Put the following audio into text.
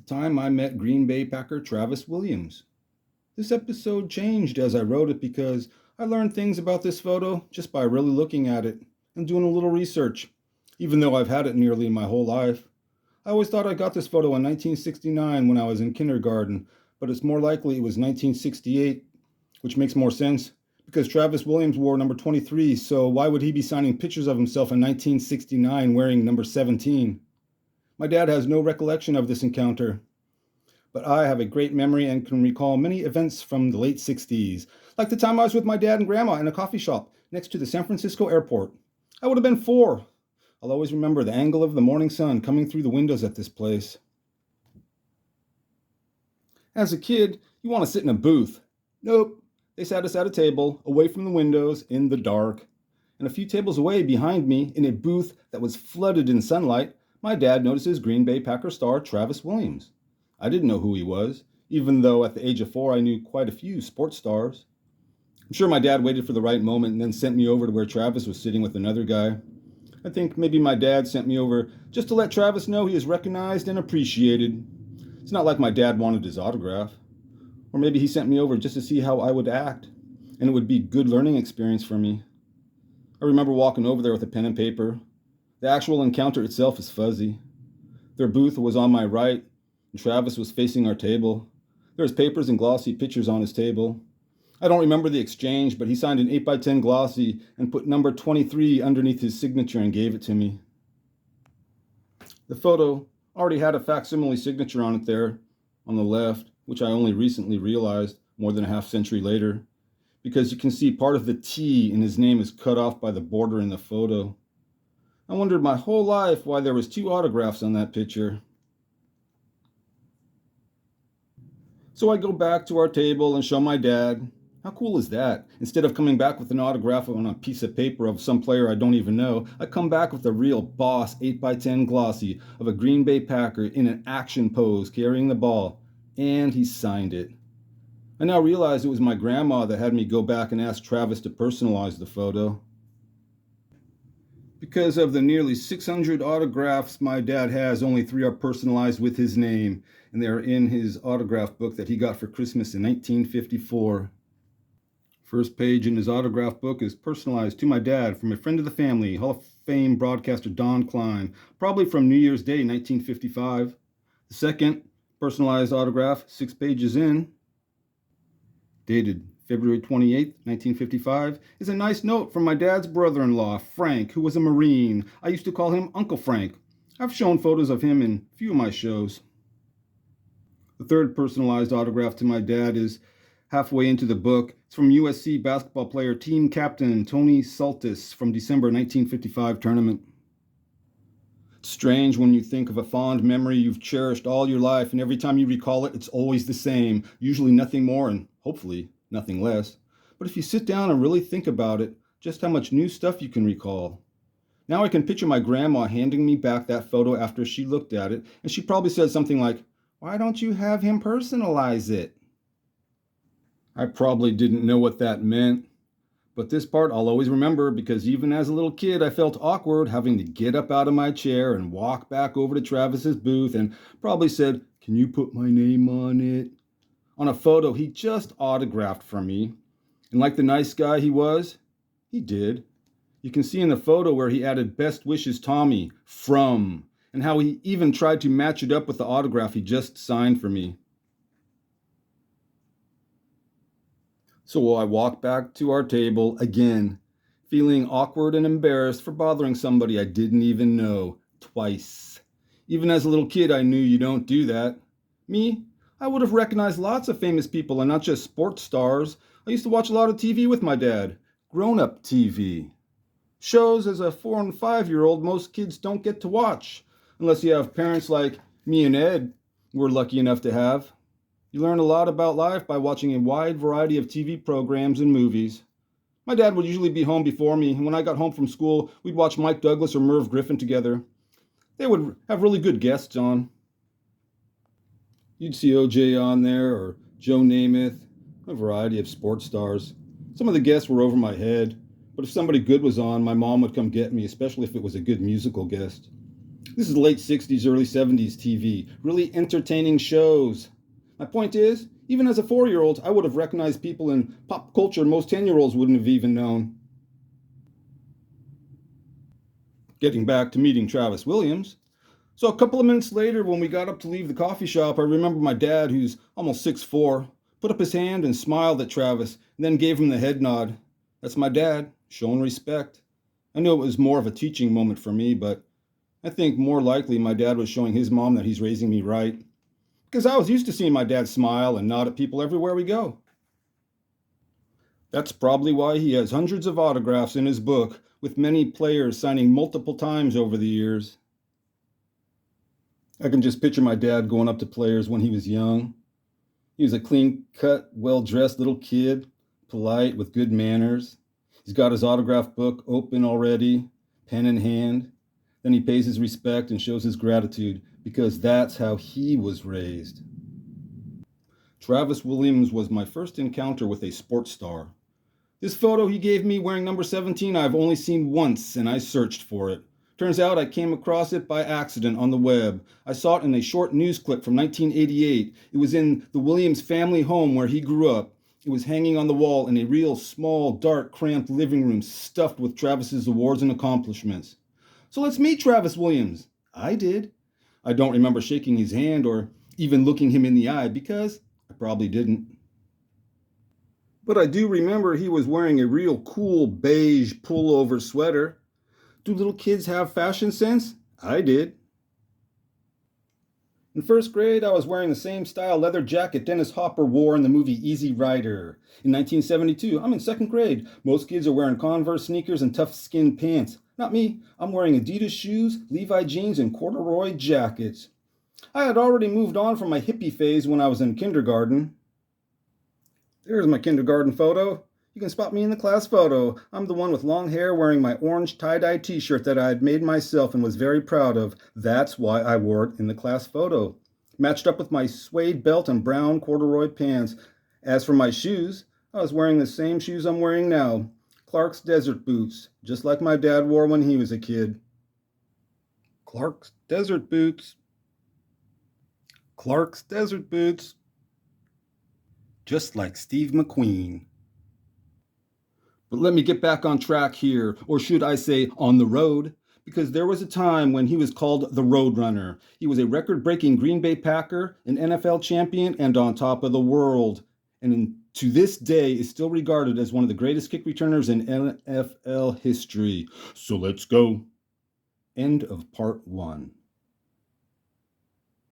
time I met Green Bay Packer Travis Williams. This episode changed as I wrote it because I learned things about this photo just by really looking at it and doing a little research, even though I've had it nearly my whole life. I always thought I got this photo in 1969 when I was in kindergarten, but it's more likely it was 1968, which makes more sense because Travis Williams wore number 23, so why would he be signing pictures of himself in 1969 wearing number 17? My dad has no recollection of this encounter, but I have a great memory and can recall many events from the late 60s, like the time I was with my dad and grandma in a coffee shop next to the San Francisco airport. I would have been 4. I'll always remember the angle of the morning sun coming through the windows at this place. As a kid, you want to sit in a booth. Nope, they sat us at a table, away from the windows, in the dark. And a few tables away behind me, in a booth that was flooded in sunlight, my dad notices Green Bay Packer star Travis Williams. I didn't know who he was, even though at the age of 4 I knew quite a few sports stars. I'm sure my dad waited for the right moment and then sent me over to where Travis was sitting with another guy. I think maybe my dad sent me over just to let Travis know he is recognized and appreciated. It's not like my dad wanted his autograph. Or maybe he sent me over just to see how I would act, and it would be a good learning experience for me. I remember walking over there with a pen and paper. The actual encounter itself is fuzzy. Their booth was on my right, and Travis was facing our table. There was papers and glossy pictures on his table. I don't remember the exchange, but he signed an 8x10 glossy and put number 23 underneath his signature and gave it to me. The photo already had a facsimile signature on it there, on the left, which I only recently realized more than a half century later, because you can see part of the T in his name is cut off by the border in the photo. I wondered my whole life why there was 2 autographs on that picture. So I go back to our table and show my dad. How cool is that? Instead of coming back with an autograph on a piece of paper of some player I don't even know, I come back with a real boss 8x10 glossy of a Green Bay Packer in an action pose carrying the ball, and he signed it. I now realize it was my grandma that had me go back and ask Travis to personalize the photo. Because of the nearly 600 autographs my dad has, only 3 are personalized with his name, and they are in his autograph book that he got for Christmas in 1954. First page in his autograph book is personalized to my dad from a friend of the family, Hall of Fame broadcaster Don Klein, probably from New Year's Day 1955. The second personalized autograph, 6 pages in, dated February 28, 1955, is a nice note from my dad's brother-in-law, Frank, who was a Marine. I used to call him Uncle Frank. I've shown photos of him in a few of my shows. The third personalized autograph to my dad is halfway into the book. It's from USC basketball player team captain Tony Saltis from December 1955 tournament. It's strange when you think of a fond memory you've cherished all your life, and every time you recall it, it's always the same, usually nothing more and hopefully nothing less. But if you sit down and really think about it, just how much new stuff you can recall. Now I can picture my grandma handing me back that photo after she looked at it, and she probably said something like, "Why don't you have him personalize it?" I probably didn't know what that meant, but this part I'll always remember because even as a little kid I felt awkward having to get up out of my chair and walk back over to Travis's booth and probably said, "Can you put my name on it?" on a photo he just autographed for me. And like the nice guy he was, he did. You can see in the photo where he added "Best wishes, Tommy," from, and how he even tried to match it up with the autograph he just signed for me. So I walked back to our table again, feeling awkward and embarrassed for bothering somebody I didn't even know, twice. Even as a little kid, I knew you don't do that. Me? I would have recognized lots of famous people and not just sports stars. I used to watch a lot of TV with my dad. Grown-up TV. Shows as a 4 and 5-year-old most kids don't get to watch, unless you have parents like me and Ed we're lucky enough to have. You learn a lot about life by watching a wide variety of TV programs and movies. My dad would usually be home before me, and when I got home from school, we'd watch Mike Douglas or Merv Griffin together. They would have really good guests on. You'd see OJ on there, or Joe Namath, a variety of sports stars. Some of the guests were over my head, but if somebody good was on, my mom would come get me, especially if it was a good musical guest. This is late 60s, early 70s TV. Really entertaining shows. My point is, even as a 4-year-old, I would have recognized people in pop culture most 10-year-olds wouldn't have even known. Getting back to meeting Travis Williams. So a couple of minutes later, when we got up to leave the coffee shop, I remember my dad, who's almost 6'4", put up his hand and smiled at Travis, and then gave him the head nod. That's my dad, showing respect. I knew it was more of a teaching moment for me, but I think more likely my dad was showing his mom that he's raising me right. Because I was used to seeing my dad smile and nod at people everywhere we go. That's probably why he has hundreds of autographs in his book, with many players signing multiple times over the years. I can just picture my dad going up to players when he was young. He was a clean cut, well dressed little kid, polite, with good manners. He's got his autograph book open already, pen in hand. Then he pays his respect and shows his gratitude because that's how he was raised. Travis Williams was my first encounter with a sports star. This photo he gave me wearing number 17 I've only seen once, and I searched for it. Turns out I came across it by accident on the web. I saw it in a short news clip from 1988. It was in the Williams family home where he grew up. It was hanging on the wall in a real small, dark, cramped living room stuffed with Travis's awards and accomplishments. So let's meet Travis Williams. I did. I don't remember shaking his hand or even looking him in the eye because I probably didn't. But I do remember he was wearing a real cool beige pullover sweater. Do little kids have fashion sense? I did. In first grade, I was wearing the same style leather jacket Dennis Hopper wore in the movie Easy Rider. In 1972, I'm in second grade. Most kids are wearing Converse sneakers and tough skin pants. Not me. I'm wearing Adidas shoes, Levi jeans, and corduroy jackets. I had already moved on from my hippie phase when I was in kindergarten. There's my kindergarten photo. You can spot me in the class photo. I'm the one with long hair wearing my orange tie-dye t-shirt that I had made myself and was very proud of. That's why I wore it in the class photo. Matched up with my suede belt and brown corduroy pants. As for my shoes, I was wearing the same shoes I'm wearing now. Clark's Desert Boots, just like my dad wore when he was a kid. Clark's Desert Boots. Clark's Desert Boots. Just like Steve McQueen. But let me get back on track here, or should I say on the road, because there was a time when he was called the Roadrunner. He was a record-breaking Green Bay Packer, an NFL champion, and on top of the world. And to this day is still regarded as one of the greatest kick returners in NFL history. So let's go. End of part 1.